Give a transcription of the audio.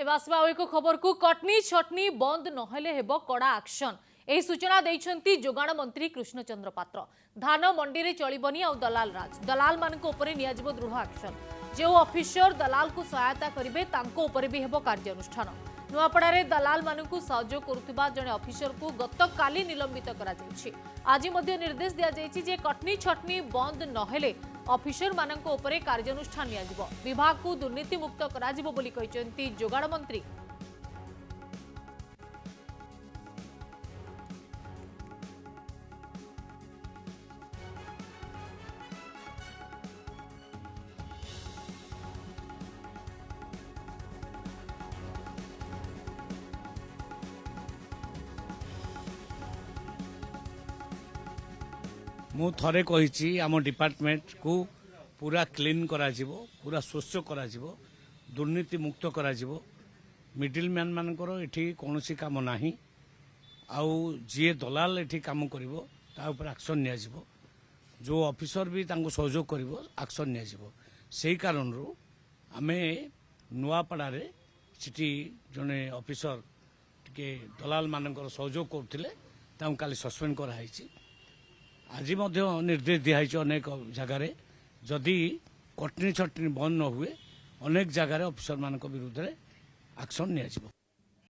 एवं एक खबर को कटनी छटनी बंद नहले हेब कड़ा एक्शन यही सूचना देइछंती जोगाण मंत्री कृष्णचंद्र पात्र धान मंडी रे चलिबनी आ दलाल राज दलाल मानक उपरे नियाजिबो दृढ़ एक्शन जो ऑफिसर दलाल को सहायता करिवे तांको उपरे भी हेबो कार्यानुष्ठान नुआपड़ारे दलाल मानकु सहयोग करुथिबा जणे ऑफिसर को गतकाली निलंबित करा जायछि आज मध्य निर्देश दिया जायछि जे कटनी छटनी बंद नहेले ऑफिसर मानक उपरे कार्यानुष्ठान नियाजिबो विभाग को दुर्नीति मुक्त कराजिबो बोली कहिसेंती जोगाण मंत्री। मु थरे कही आम डिपार्टमेंट को पूरा क्लीन करा जिवो पूरा स्वच्छ करा जिवो दुर्नीति मुक्त करा जिवो मिडिल मैन मानकर एठी कोनोसी काम नाही आउ जे दलाल एठी काम करिवो ता ऊपर एक्शन निया जिवो जो ऑफिसर भी तांको सहयोग करिवो एक्शन निया जिवो सेही कारण रो आमे नुआपड़ा रे सिटी जने ऑफिसर टिके दलाल मानकर सहयोग करथिले तांको काली सस्पेंड करा हाइछि आज निर्देश दिखाई अनेक जगार जदि कटनी छटनी बंद न हुए अनेक जगार ऑफिसर मान विरुद्ध एक्शन निया